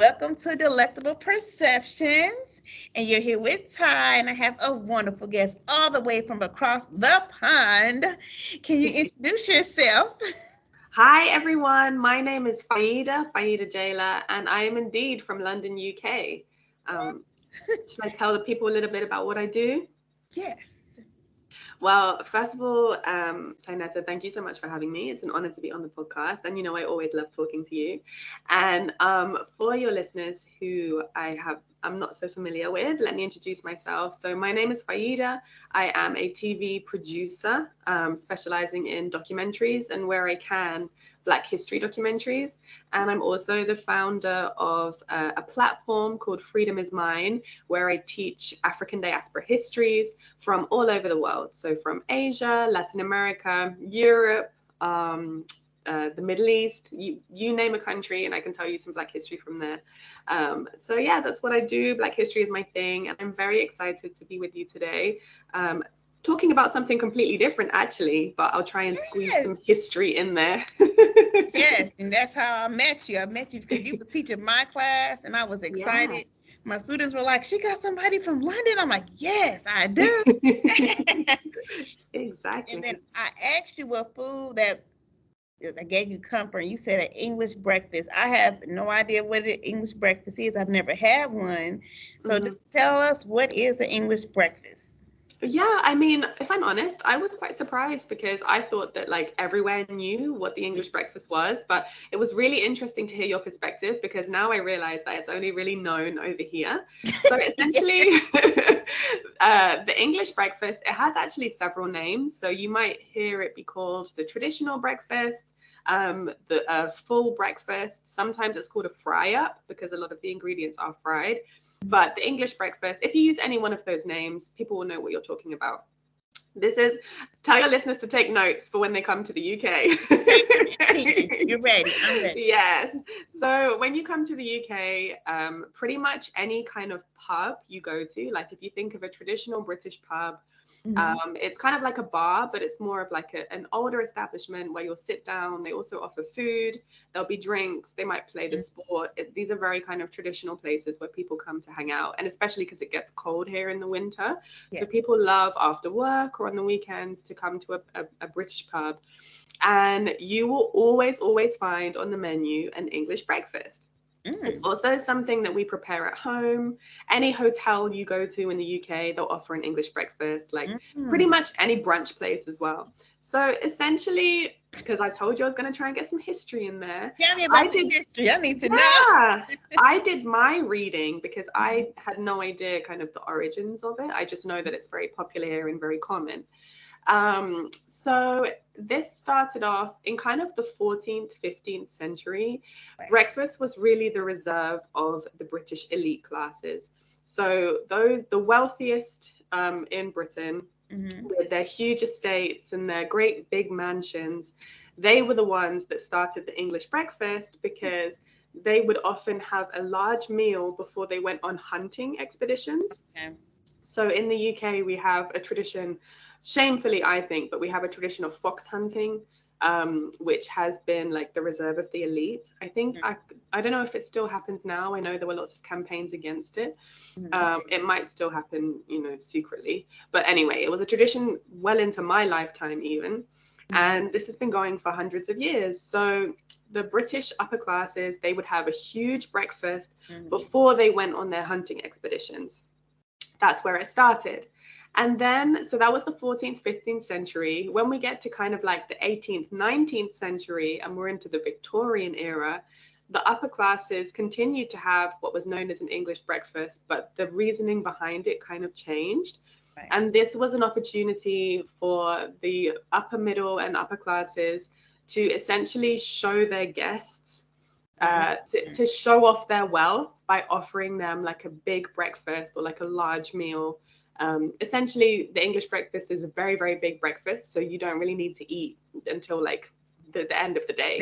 welcome to Delectable Perceptions. And you're here with Ty, and I have a wonderful guest all the way from across the pond. Can you introduce yourself? Hi everyone, my name is Faida Jayla, and I am indeed from London, UK. Should I tell the people a little bit about what I do? Yes. Well, first of all, Tainetta, thank you so much for having me. It's an honor to be on the podcast, and I always love talking to you. And for your listeners who I'm not so familiar with, let me introduce myself. So my name is Faida. I am a TV producer, specializing in documentaries and where I can, Black history documentaries. And I'm also the founder of a platform called Freedom is Mine, where I teach African diaspora histories from all over the world. So from Asia, Latin America, Europe, the Middle East, you name a country, and I can tell you some Black history from there. So yeah, that's what I do. Black history is my thing, and I'm very excited to be with you today. Talking about something completely different, actually, but I'll try and squeeze some history in there. Yes, and that's how I met you. I met you because you were teaching my class, and I was excited. Yeah. My students were like, "She got somebody from London." I'm like, "Yes, I do." Exactly. And then I asked you what food that I gave you comfort. You said an English breakfast. I have no idea what an English breakfast is. I've never had one. So just tell us, what is an English breakfast? Yeah, I mean, if I'm honest, I was quite surprised because I thought that like everywhere knew what the English breakfast was, but it was really interesting to hear your perspective because now I realize that it's only really known over here. So essentially, the English breakfast, it has actually several names. So you might hear it be called the traditional breakfast, the full breakfast. Sometimes it's called a fry up because a lot of the ingredients are fried. But the English breakfast, if you use any one of those names, people will know what you're talking about. Tell your listeners to take notes for when they come to the UK. You're ready. I'm ready. Yes. So when you come to the UK, pretty much any kind of pub you go to, like if you think of a traditional British pub, it's kind of like a bar, but it's more of like an older establishment where you'll sit down. They also offer food. There'll be drinks. They might play the sport. These are very kind of traditional places where people come to hang out, and especially because it gets cold here in the winter. Yeah. So people love after work or on the weekends to come to a British pub, and you will always find on the menu an English breakfast. It's also something that we prepare at home. Any hotel you go to in the UK, they'll offer an English breakfast, like pretty much any brunch place as well. So essentially, because I told you I was going to try and get some history in there. Tell me about the history. I need to know. I did my reading because I had no idea kind of the origins of it. I just know that it's very popular here and very common. So this started off in kind of the 14th, 15th century. Right. Breakfast was really the reserve of the British elite classes. So the wealthiest in Britain, with their huge estates and their great big mansions, they were the ones that started the English breakfast because they would often have a large meal before they went on hunting expeditions. Okay. So in the UK, we have a tradition, shamefully, I think, but we have a tradition of fox hunting, which has been like the reserve of the elite. I think, I don't know if it still happens now. I know there were lots of campaigns against it. It might still happen, secretly. But anyway, it was a tradition well into my lifetime even. And this has been going for hundreds of years. So the British upper classes, they would have a huge breakfast before they went on their hunting expeditions. That's where it started. And then, so that was the 14th, 15th century. When we get to kind of like the 18th, 19th century, and we're into the Victorian era, the upper classes continued to have what was known as an English breakfast, but the reasoning behind it kind of changed. Right. And this was an opportunity for the upper middle and upper classes to essentially show their guests, to show off their wealth by offering them like a big breakfast or like a large meal. Essentially, the English breakfast is a very, very big breakfast, so you don't really need to eat until like the end of the day.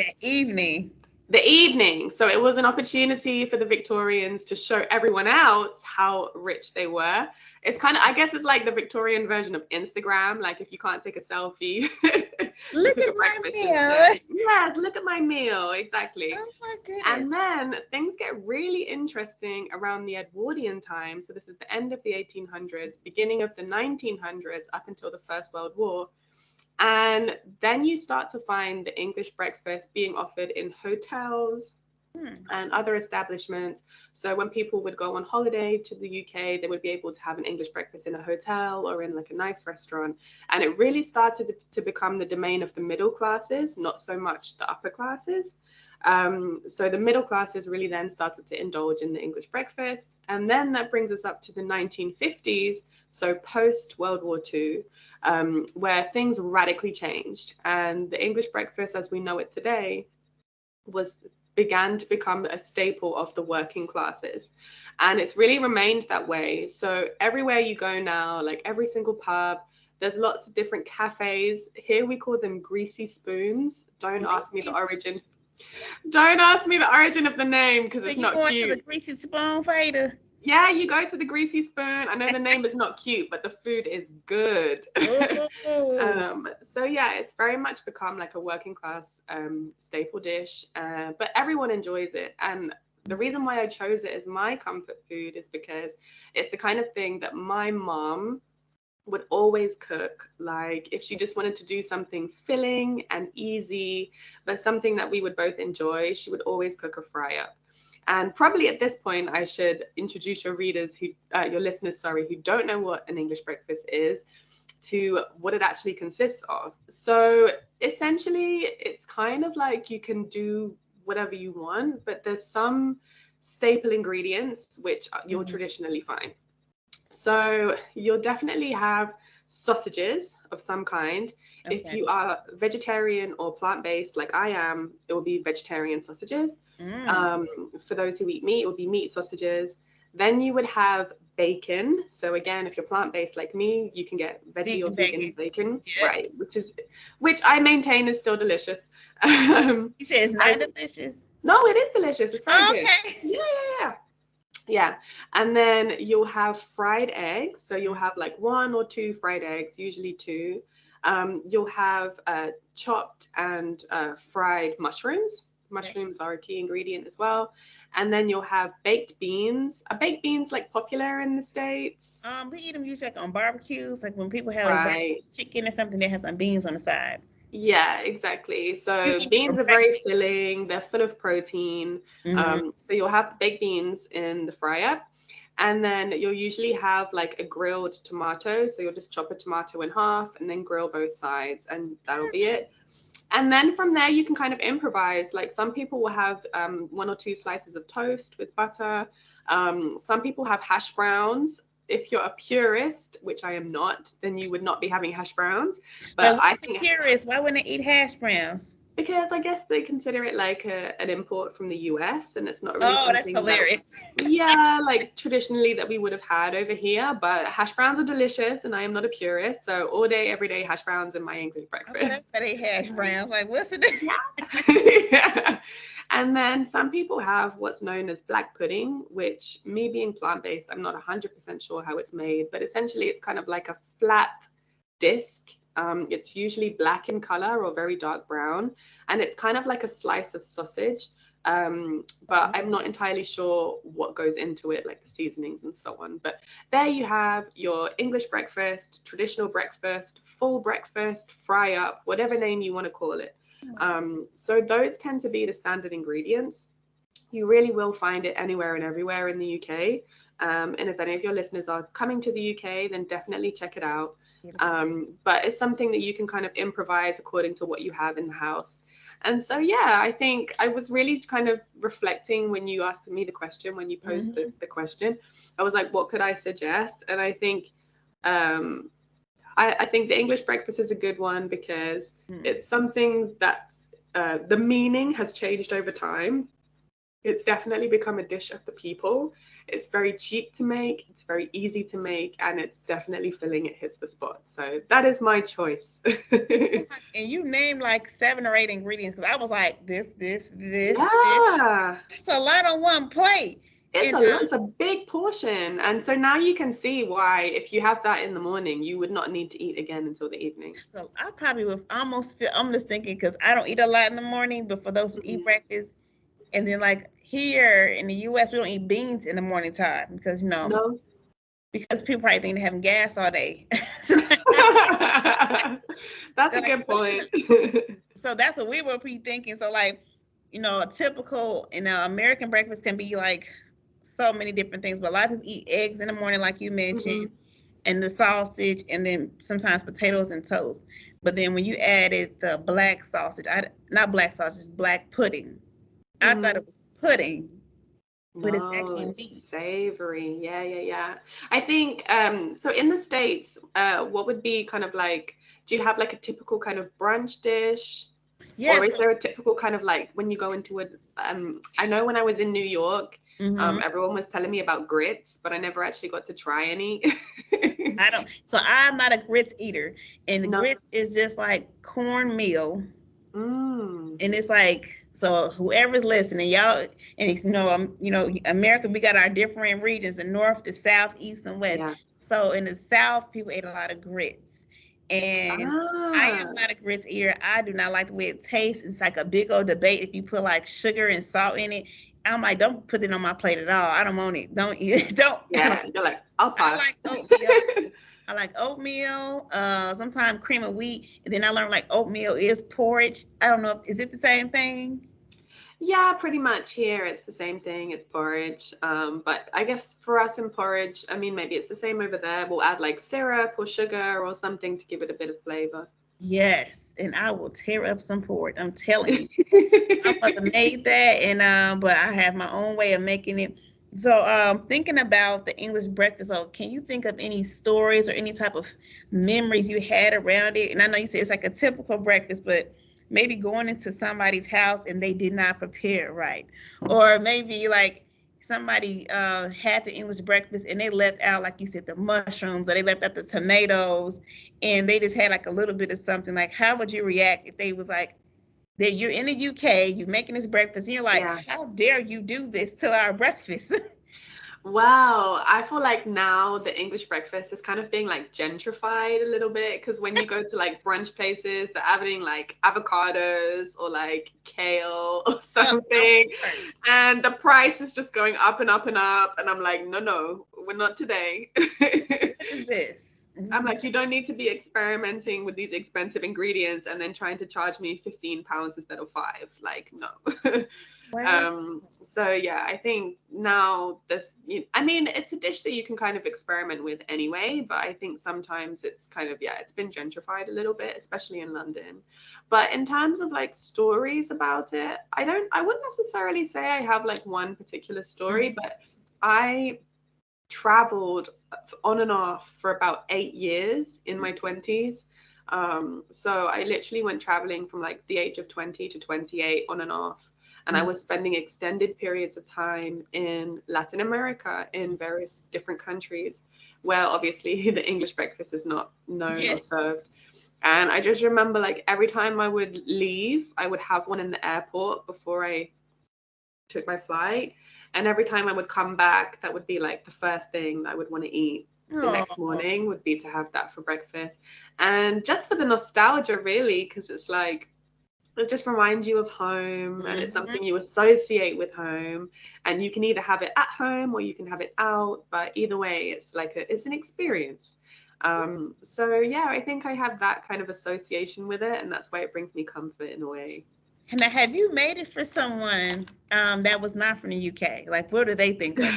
The evening. So it was an opportunity for the Victorians to show everyone else how rich they were. It's kind of, I guess it's like the Victorian version of Instagram. Like if you can't take a selfie, Look cook at a my breakfast meal. instead. Yes, look at my meal. Exactly. Oh my goodness. And then things get really interesting around the Edwardian time. So this is the end of the 1800s, beginning of the 1900s, up until the First World War. And then you start to find the English breakfast being offered in hotels Hmm. and other establishments. So when people would go on holiday to the UK, they would be able to have an English breakfast in a hotel or in like a nice restaurant. And it really started to become the domain of the middle classes, not so much the upper classes. So the middle classes really then started to indulge in the English breakfast. And then that brings us up to the 1950s, so post World War II, where things radically changed. And the English breakfast as we know it today was began to become a staple of the working classes, and it's really remained that way. So everywhere you go now, like every single pub, there's lots of different cafes. Here we call them greasy spoons. Don't ask me the origin of the name because So it's you not going to the cute. greasy spoon fighter? Yeah, you go to the greasy spoon. I know the name is not cute, but the food is good. Oh, So yeah, it's very much become like a working class staple dish, but everyone enjoys it. And the reason why I chose it as my comfort food is because it's the kind of thing that my mom would always cook. Like if she just wanted to do something filling and easy, but something that we would both enjoy, she would always cook a fry up. And probably at this point, I should introduce your readers your listeners, sorry, who don't know what an English breakfast is, to what it actually consists of. So essentially, it's kind of like you can do whatever you want, but there's some staple ingredients which you'll mhm. traditionally find. So you'll definitely have sausages of some kind. If Okay. you are vegetarian or plant-based, like I am, it will be vegetarian sausages. Mm. Um, for those who eat meat, it will be meat sausages. Then you would have bacon. So again, if you're plant-based like me, you can get veggie or Vegan vegan bacon. bacon, right? Yes. Which I maintain is still delicious. You said it's I not delicious. No, it is delicious. It's very good. Okay. Yeah, yeah, yeah. Yeah. And then you'll have fried eggs. So you'll Mm. have like one or two fried eggs, usually two. You'll have chopped and fried mushrooms. Okay. Mushrooms are a key ingredient as well. And then you'll have baked beans. Are baked beans like popular in the States? We eat them usually like on barbecues, like when people have like barbecue Right. chicken or something that has some beans on the side. Yeah, exactly. You So eat it for beans are very breakfast. filling, they're full of protein. Mm-hmm. So you'll have baked beans in the fry up, and then you'll usually have like a grilled tomato. So you'll just chop a tomato in half and then grill both sides, and that'll be it. And then from there, you can kind of improvise. Like some people will have one or two slices of toast with butter. Some people have hash browns. If you're a purist, which I am not, then you would not be having hash browns. But But I what's the think curious? Why wouldn't they eat hash browns? because I guess they consider it like an import from the US, and it's not really Oh, that's something that, hilarious. yeah, like traditionally that we would have had over here. But hash browns are delicious, and I am not a purist. So all day, every day, hash browns in my English I thought breakfast. everybody ate hash browns. Like, what's the difference? Yeah. Yeah. And then some people have what's known as black pudding, which, me being plant based, I'm not 100% sure how it's made, but essentially it's kind of like a flat disc. It's usually black in color or very dark brown, and it's kind of like a slice of sausage. But I'm not entirely sure what goes into it, like the seasonings and so on. But there you have your English breakfast, traditional breakfast, full breakfast, fry up, whatever name you want to call it. So those tend to be the standard ingredients. You really will find it anywhere and everywhere in the UK. And if any of your listeners are coming to the UK, then definitely check it out. Beautiful. But it's something that you can kind of improvise according to what you have in the house. And so, yeah, I think I was really kind of reflecting when you asked me the question, when you posed Mm-hmm. the question. I was like, what could I suggest? And um, I think the English breakfast is a good one because Mm. it's something that's the meaning has changed over time. It's definitely become a dish of the people. It's very cheap to make, it's very easy to make, and it's definitely filling. It hits the spot. So that is my choice. Oh my- And you named like 7 or 8 ingredients because I was like, this. Yeah. That's a lot on one plate. It's And it's a big portion. And so now you can see why if you have that in the morning, you would not need to eat again until the evening. so I probably would almost feel, I'm just thinking because I don't eat a lot in the morning, but for those who eat Mhm. breakfast, and then like here in the US, we don't eat beans in the morning time because, No. because people probably think they're having gas all day. That's They're a like, good point. so that's what we were pre-thinking. So like, a typical, American breakfast can be like so many different things, but a lot of people eat eggs in the morning, like you mentioned, Mhm. and the sausage, and then sometimes potatoes and toast. But then when you added the black sausage, not black sausage, black pudding. I thought it Mhm. was pudding, but it's No, actually it's meat. savory. Yeah, yeah, yeah. I think so in the States, what would be kind of like, do you have like a typical kind of brunch dish? Or is Yes. there a typical kind of like when you go into a I know when I was in New York, Hmm. everyone was telling me about grits, but I never actually got to try any. I don't. So I'm not a grits eater, and the No. grits is just like cornmeal, Mm. and it's like, so whoever's listening, y'all, and it's, America, we got our different regions: the north, the south, east, and west. Yeah. So in the south, people ate a lot of grits, and I am Ah. not a grits eater. I do not like the way it tastes. It's like a big old debate if you put like sugar and salt in it. I'm like, don't put it on my plate at all. I don't want it. Don't eat it. Don't. Yeah, you're like, I'll I like pass. oatmeal. I like oatmeal, sometimes cream of wheat, and then I learned like oatmeal is porridge. I don't know, is it the same thing? Yeah, pretty much here it's the same thing. It's porridge. But I guess for us in porridge, I mean, maybe it's the same over there. We'll add like syrup or sugar or something to give it a bit of flavor. Yes, and I will tear up some porridge. I'm telling you. My mother made that, and but I have my own way of making it. So, thinking about the English breakfast, so can you think of any stories or any type of memories you had around it? And I know you said it's like a typical breakfast, but maybe going into somebody's house and they did not prepare it right, or maybe like somebody had the English breakfast and they left out, like you said, the mushrooms, or they left out the tomatoes, and they just had like a little bit of something. Like, how would you react if they was like, that you're in the UK, you're making this breakfast, and you're like, Yeah. how dare you do this to our breakfast? Wow, I feel like now the English breakfast is kind of being like gentrified a little bit because when you go to like brunch places, they're having like avocados or like kale or Of something, course. and the price is just going up and up and up. And I'm like, no, no, we're not today. What is this? I'm like, you don't need to be experimenting with these expensive ingredients and then trying to charge me 15 pounds instead of five. Like, no. Wow. So yeah, I think now I mean, it's a dish that you can kind of experiment with anyway, but I think sometimes it's kind of, yeah, it's been gentrified a little bit, especially in London. But in terms of like stories about it, I wouldn't necessarily say I have like one particular story, Mhm. but I traveled on and off for about 8 years in my 20s. So I literally went traveling from like the age of 20 to 28 on and off. And I was spending extended periods of time in Latin America in various different countries where obviously the English breakfast is not known or Yes. served. And I just remember like every time I would leave, I would have one in the airport before I took my flight. And every time I would come back, that would be like the first thing I would want to eat the next Oh, morning would be to have that for breakfast. And just for the nostalgia, really, because it's like, it just reminds you of home and it's hmm. something you associate with home. And you can either have it at home or you can have it out. But either way, it's like it's an experience. So yeah, I think I have that kind of association with it. And that's why it brings me comfort in a way. And now, have you made it for someone that was not from the UK? Like, what do they think of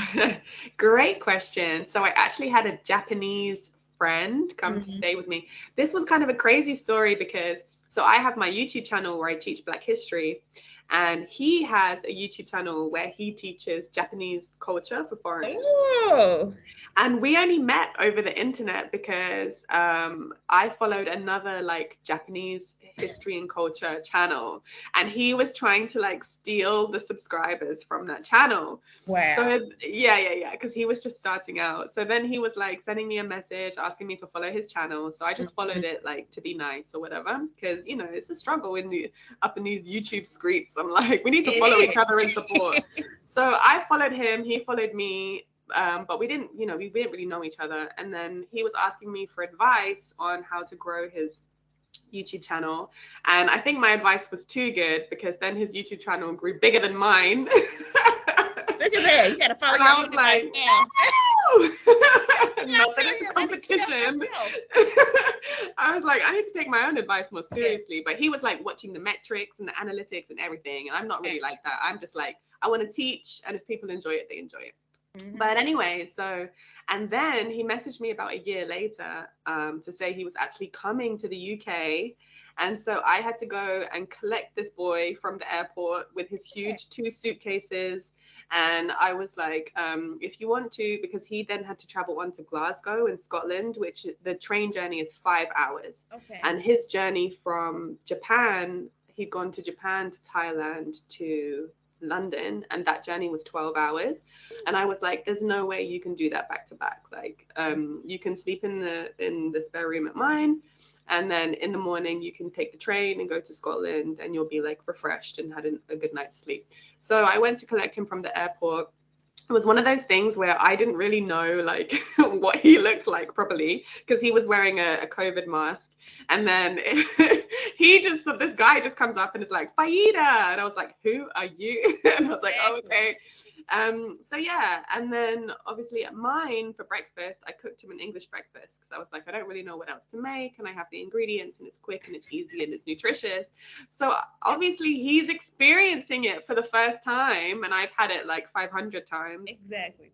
Great question. So I actually had a Japanese friend come to it? stay with me. This was kind of a crazy story because so I have my YouTube channel where I teach Black history, and he has a YouTube channel where he teaches Japanese culture for foreigners. Oh, And we only met over the internet because I followed another like Japanese history and culture channel, and he was trying to like steal the subscribers from that channel. wow. So yeah, because he was just starting out. So then he was like sending me a message asking me to follow his channel. So I just followed Mhm. it like to be nice or whatever, because it's a struggle in the up in these YouTube streets I'm like, we need to follow each other and support. So I followed him, he followed me, but we didn't really know each other. And then he was asking me for advice on how to grow his YouTube channel. And I think my advice was too good, because then his YouTube channel grew bigger than mine. Look at that. You gotta follow and your I was like, not that it's a competition. I was like, I need to take my own advice more seriously. But he was like watching the metrics and the analytics and everything. And I'm not really like that. I'm just like, I want to teach. And if people enjoy it, they enjoy it. Mm-hmm. But anyway, and then he messaged me about a year later to say he was actually coming to the UK. And so I had to go and collect this boy from the airport with his huge 2 suitcases. And I was like, if you want to, because he then had to travel on to Glasgow in Scotland, which the train journey is 5 hours. Okay. And his journey from Japan, he'd gone to Japan, to Thailand, to London, and that journey was 12 hours. And I was like, there's no way you can do that back to back. Like, you can sleep in the spare room at mine, and then in the morning you can take the train and go to Scotland, and you'll be like refreshed and had a good night's sleep. So I went to collect him from the airport. It was one of those things where I didn't really know like what he looked like properly, because he was wearing a COVID mask. And then this guy just comes up and is like, Faida. And I was like, who are you? And I was like, oh, okay. So yeah, and then obviously at mine for breakfast, I cooked him an English breakfast, because I was like, I don't really know what else to make, and I have the ingredients, and it's quick and it's easy and it's nutritious. So obviously he's experiencing it for the first time, and I've had it like 500 times. Exactly.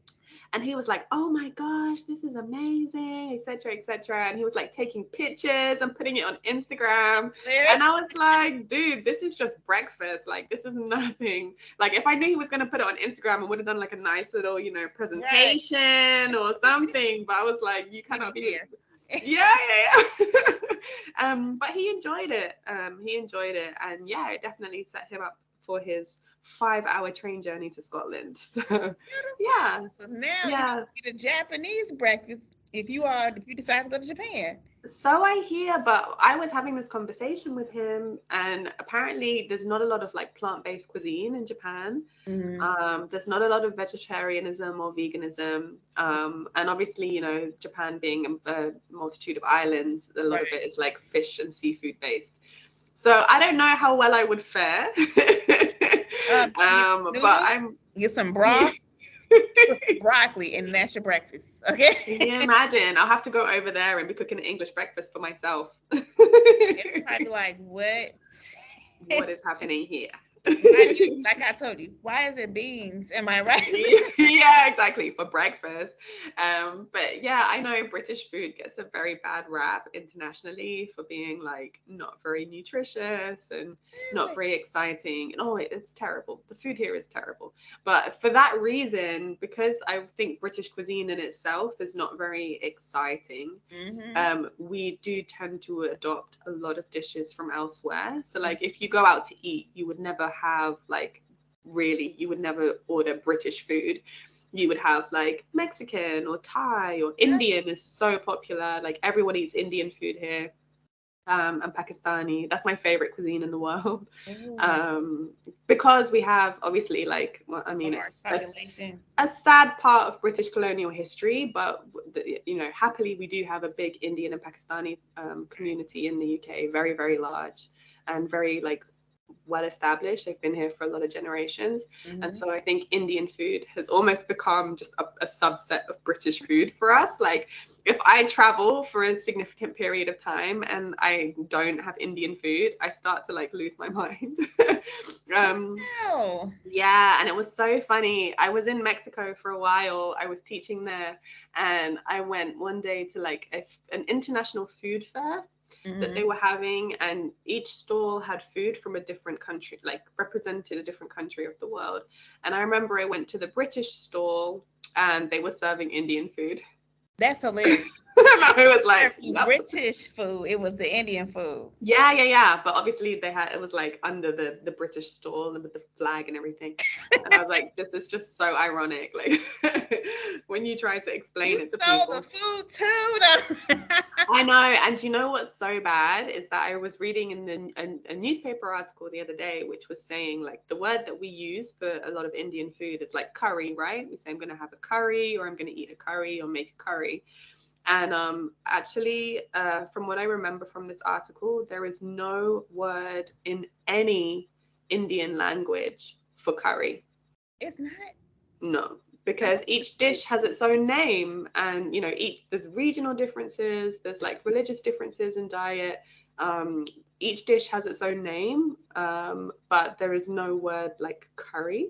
And he was like, oh my gosh, this is amazing, etc., etc. And he was like taking pictures and putting it on Instagram. And I was like, dude, this is just breakfast. Like, this is nothing. Like, if I knew he was going to put it on Instagram, I would have done like a nice little, presentation or something. But I was like, you cannot be. Yeah. But he enjoyed it. And yeah, it definitely set him up for his 5-hour train journey to Scotland. So yeah. So now you can get a Japanese breakfast if you decide to go to Japan. So I hear, but I was having this conversation with him, and apparently there's not a lot of like plant-based cuisine in Japan. Mm-hmm. There's not a lot of vegetarianism or veganism. And obviously, Japan being a multitude of islands, a lot of it is like fish and seafood based. So I don't know how well I would fare. But get some broth, put some broccoli, and that's your breakfast. Okay. Can you imagine? I'll have to go over there and be cooking an English breakfast for myself. Everybody be like, what? What is happening here? Like I told you, why is it beans? Am I right? Yeah, exactly, for breakfast. But yeah, I know British food gets a very bad rap internationally for being like not very nutritious and not very exciting. And it's terrible. The food here is terrible. But for that reason, because I think British cuisine in itself is not very exciting, we do tend to adopt a lot of dishes from elsewhere. So like if you go out to eat, you would never have you would never order British food. You would have like Mexican or Thai or Indian is so popular. Like everyone eats Indian food here. And Pakistani. That's my favorite cuisine in the world. Because we have obviously it's a sad part of British colonial history, but happily we do have a big Indian and Pakistani community in the UK, very, very large and very well established. They've been here for a lot of generations. And so I think Indian food has almost become just a subset of British food for us. Like if I travel for a significant period of time and I don't have Indian food, I start to lose my mind. Yeah, and it was so funny. I was in Mexico for a while. I was teaching there, and I went one day to an international food fair that they were having, and each stall had food from a different country, represented a different country of the world. And I remember I went to the British stall and they were serving Indian food. That's hilarious. I was like, yep. British food. It was the Indian food. Yeah. But obviously it was like under the British stall and with the flag and everything. And I was like, this is just so ironic. Like when you try to explain You it to stole the people. food too. I know. And you know what's so bad is that I was reading in a newspaper article the other day, which was saying like the word that we use for a lot of Indian food is like curry, right? We say I'm going to have a curry, or I'm going to eat a curry, or make a curry. And actually, from what I remember from this article, there is no word in any Indian language for curry. It's not. No, because each dish has its own name, and there's regional differences. There's like religious differences in diet. Each dish has its own name, but there is no word like curry.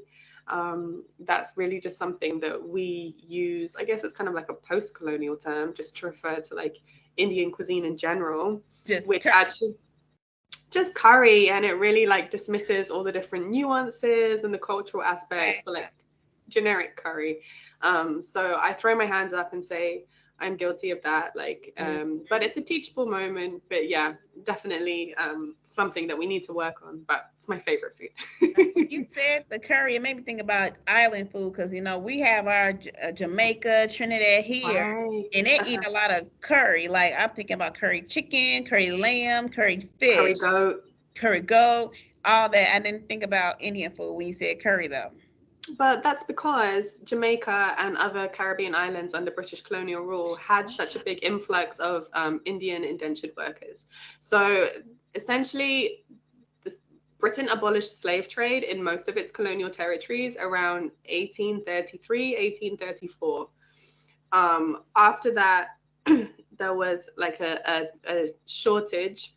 That's really just something that we use. I guess it's kind of like a post-colonial term, just to refer to like Indian cuisine in general, Just which actually just curry, and it really like dismisses all the different nuances and the cultural aspects for like generic curry. So I throw my hands up and say I'm guilty of that. Like, but it's a teachable moment. But yeah, definitely something that we need to work on. But it's my favorite food. You said the curry. It made me think about island food because we have our Jamaica, Trinidad here, Right. and they eat a lot of curry. Like I'm thinking about curry chicken, curry lamb, curry Curry fish, goat, all that. I didn't think about Indian food when you said curry though. But that's because Jamaica and other Caribbean islands under British colonial rule had such a big influx of Indian indentured workers. So essentially, Britain abolished slave trade in most of its colonial territories around 1833, 1834. After that, there was like a shortage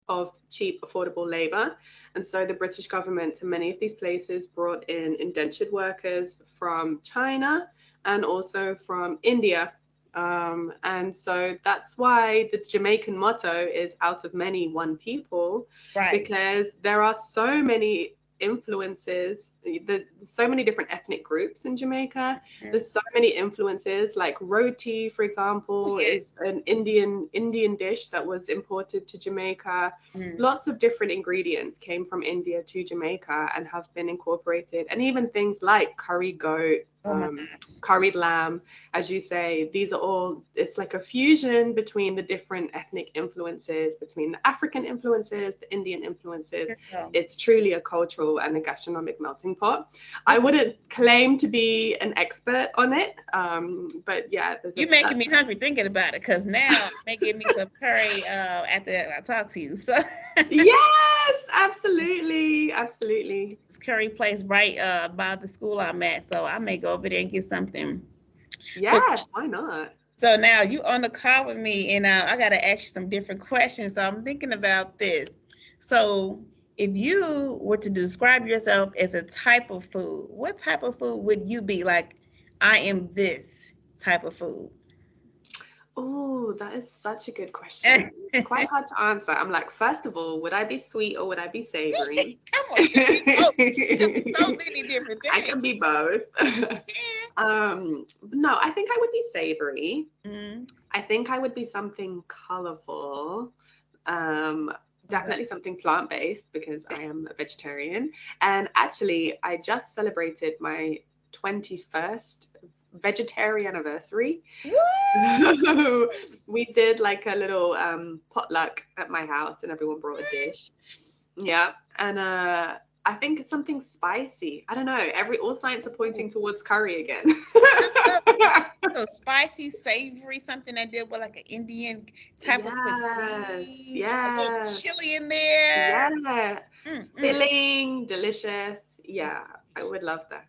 of cheap, affordable labor. And so the British government to many of these places brought in indentured workers from China and also from India. And so that's why the Jamaican motto is out of many, one people, Right. because there are so many influences. There's so many different ethnic groups in Jamaica. There's so many influences, like roti, for example, is an Indian dish that was imported to Jamaica. Lots of different ingredients came from India to Jamaica and have been incorporated. And even things like curry goat, curried lamb, as you say, these are all, it's like a fusion between the different ethnic influences, between the African influences, the Indian influences. It's truly a cultural and a gastronomic melting pot. I wouldn't claim to be an expert on it, but yeah. You're making me hungry thinking about it, because now it may give me some curry after I talk to you. So yes, absolutely. This curry place right by the school I'm at, so I may go over there and get something. Yes, why not? So now you on the call with me, and I got to ask you some different questions. So I'm thinking about this. So if you were to describe yourself as a type of food, what type of food would you be? Like, I am this type of food. Oh, that is such a good question. It's quite hard to answer. I'm like, first of all, would I be sweet or would I be savory? Come on, you can be so many different things. I can be both. No, I think I would be savory. I think I would be something colorful. Definitely something plant-based, because I am a vegetarian. And actually, I just celebrated my 21st vegetarian anniversary. So we did like a little potluck at my house, and everyone brought a dish. Yeah. And I think it's something spicy. I don't know. All signs are pointing towards curry again. So spicy, savory, something that did with like an Indian type of cuisine. A little chili in there. Yeah. Filling, delicious. Yeah, I would love that.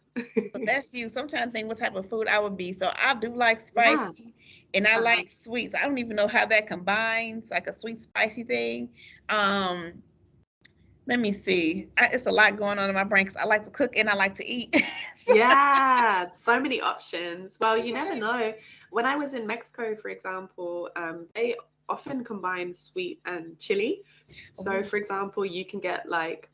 But that's you. Sometimes I think what type of food I would be. So I do like spicy, and I like sweets. I don't even know how that combines, like a sweet spicy thing. Let me see. It's a lot going on in my brain because I like to cook and I like to eat. Yeah, so many options. Well, you never know. When I was in Mexico, for example, they often combine sweet and chili. So, for example, you can get like,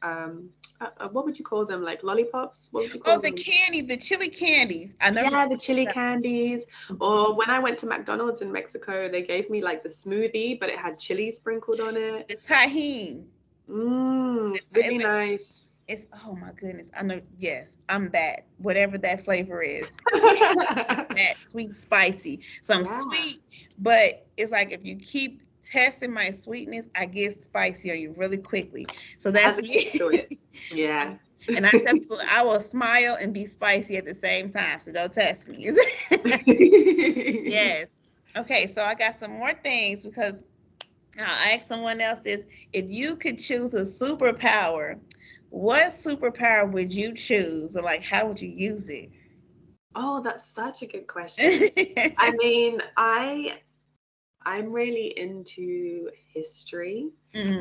what would you call them? Like lollipops? What would you call Oh, the them? candy, the chili candies. I know. Yeah, the chili candies. Or when I went to McDonald's in Mexico, they gave me like the smoothie, but it had chili sprinkled on it. The tahine. It's really It's like nice. it's oh my goodness. I know. Yes, I'm that. Whatever that flavor is, that sweet, spicy. So I'm Yeah, sweet, but it's like if you keep testing my sweetness, I get spicy on you really quickly. So has that's a kick to me. it. Yeah. And I tell people I will smile and be spicy at the same time. So don't test me. Yes. Okay, so I got some more things because I'll ask someone else this. If you could choose a superpower, what superpower would you choose? Or like how would you use Oh, that's such a good question. I it? mean, I'm really into history.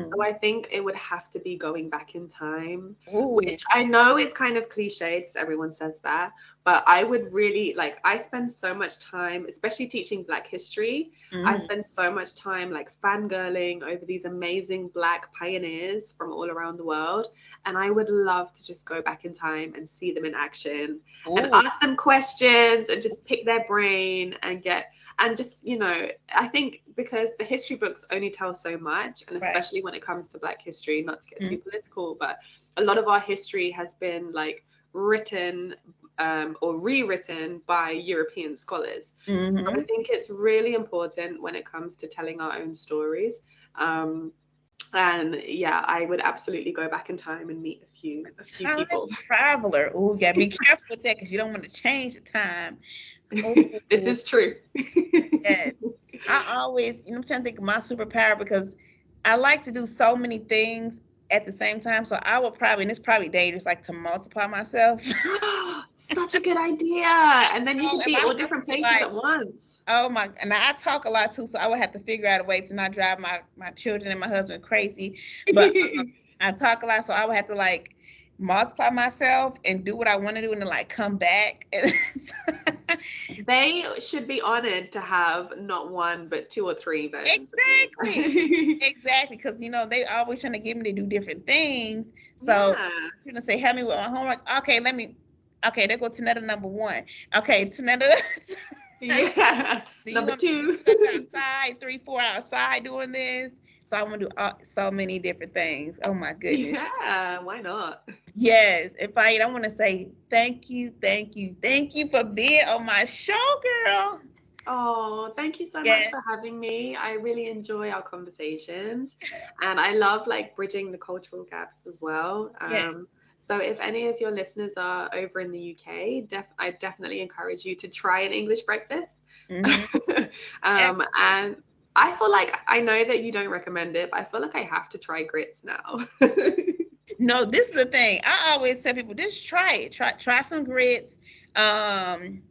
So Mm. I think it would have to be going back in time, Ooh. which I know is kind of cliche, 'cause everyone says that, but I would really like, I spend so much time, especially teaching Black history. I Mm. spend so much time like fangirling over these amazing Black pioneers from all around the world. And I would love to just go back in time and see them in action and Ooh. ask them questions and just pick their brain and get and just I think because the history books only tell so much, and Right. especially when it comes to Black history, not to get too Mm. political, but a lot of our history has been like written or rewritten by European scholars. So I Mm-hmm. think it's really important when it comes to telling our own stories. um, and yeah, I would absolutely go back in time and meet a few Time people. traveler. Ooh, you gotta be careful with that because you don't want to change the time. Ooh. This is true. Yes. I always, I'm trying to think of my superpower because I like to do so many things at the same time. So I would probably, and it's probably dangerous, like to multiply myself. Such a good idea. And then you So could if be I all have to different be places like, at once. oh my, and I talk a lot too, so I would have to figure out a way to not drive my children and my husband crazy. But I talk a lot, so I would have to like multiply myself and do what I want to do and then like come back. They should be honored to have not one, but two or three versions of Exactly. you. Exactly. Because, they always trying to get me to do different things. So, Yeah. you're going to say, help me with my homework. Okay, okay, there go Tanetta number one. Okay, Tanetta. Yeah. Do you Number want me to be two. stuck outside, 3, 4 outside doing this? So, I want to do so many different things. Oh, my goodness. Yeah, why not? Yes. If I want to say thank you, thank you, thank you for being on my show, girl. Oh, thank you so much Yes. for having me. I really enjoy our conversations and I love like bridging the cultural gaps as well. Yes. So if any of your listeners are over in the UK, I definitely encourage you to try an English breakfast. Mm-hmm. And I feel like I know that you don't recommend it, but I feel like I have to try grits now. No, this is the thing. I always tell people, just try it. Try some grits. Um,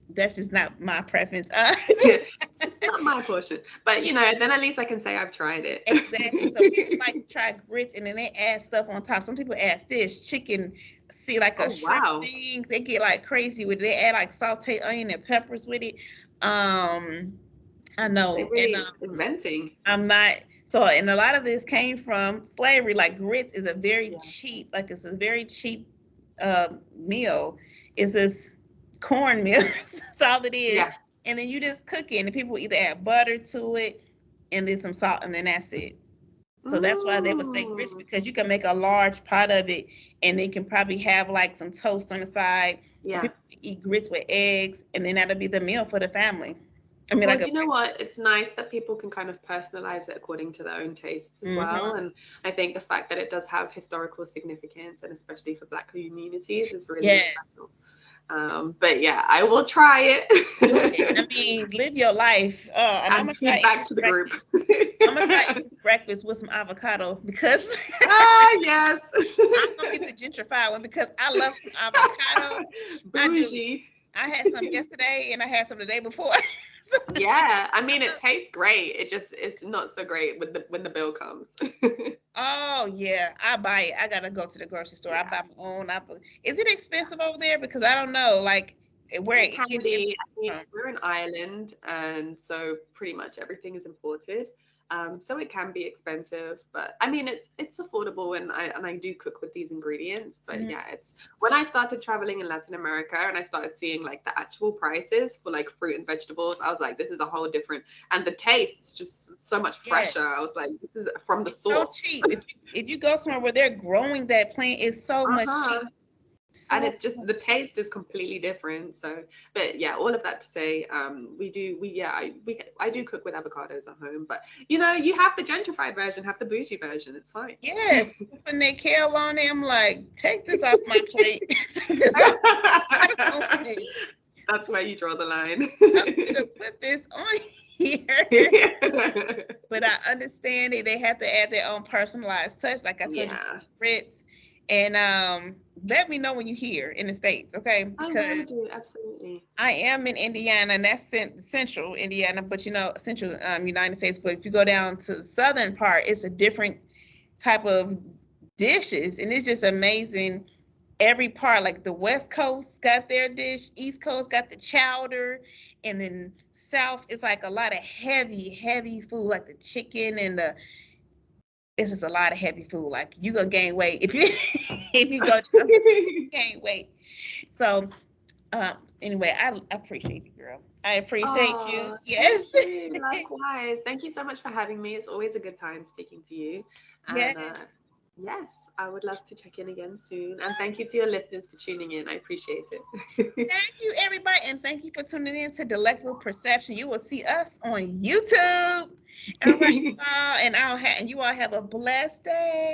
that's just not my preference. It's not my portion, but then at least I can say I've tried Exactly. So people it. like to try grits and then they add stuff on top. Some people add fish, chicken, see like a Oh, shrimp wow. thing. They get like crazy with it. They add like sauteed onion and peppers with it. Um, I They're know, and really inventing. I'm not. So, and a lot of this came from slavery. Like grits is a very Yeah. cheap, like it's a very cheap meal. It's this cornmeal. That's all it is. Yeah. And then you just cook it, and the people either add butter to it, and then some salt, and then that's it. So that's why they would say grits Mm. because you can make a large pot of it, and they can probably have like some toast on the side, or Yeah. people eat grits with eggs, and then that'll be the meal for the family. I mean, Well, like do a. you know what? It's nice that people can kind of personalize it according to their own tastes as well. Mm-hmm. And I think the fact that it does have historical significance, and especially for Black communities, is really Yes. special. But yeah, I will try Do it. I it mean, live your life. And I'm and gonna try feedback English to the group. breakfast. I'm gonna try English breakfast with some avocado because Ah, yes. I'm gonna get the gentrified one because I love some avocado. I do. Bougie. I had some yesterday and I had some the day before. Yeah, I mean it tastes great. It's not so great when the bill comes. Oh yeah, I buy it. I gotta go to the grocery store. I Yeah, buy my own. Is it expensive over there? Because I don't know, like where it it can get be. I mean, from. we're in Ireland, and so pretty much everything is imported. So it can be expensive, but I mean it's affordable, and I do cook with these ingredients. But Mhm. yeah, it's when I started traveling in Latin America and I started seeing like the actual prices for like fruit and vegetables, I was like, this is a whole different, and the taste is just so much Yeah, fresher. I was like, this is from the it's so source. cheap. If you go somewhere where they're growing that plant, it's so much Uh-huh. cheap. And So it just, the much. taste is completely different. So but yeah, all of that to say, I do cook with avocados at home, but you know, you have the gentrified version, have the bougie version, it's fine. Yes, people putting their kale on them, like, take this off my plate. Take this off. I don't want this. That's where you draw the line. I'm gonna put this on here. But I understand they have to add their own personalized touch, like I told you, Yeah, Fritz. And let me know when you here in the States, okay? I will Because do, absolutely. I am in Indiana, and that's central Indiana, but you know, central United States. But if you go down to the southern part, it's a different type of dishes, and it's just amazing. Every part, like the West Coast got their dish, East Coast got the chowder, and then South is like a lot of heavy food, like the chicken and the. It's just a lot of heavy food. Like you gonna gain weight if you if you go down, gain weight. So anyway, I appreciate you, girl. I appreciate you. Oh, thank Yes. you. Likewise. Thank you so much for having me. It's always a good time speaking to you. And Yes. yes, I would love to check in again soon. And thank you to your listeners for tuning in. I appreciate it. Thank you, everybody, and thank you for tuning in to Delectable Perception. You will see us on YouTube. All right, y'all, and and you all have a blessed day.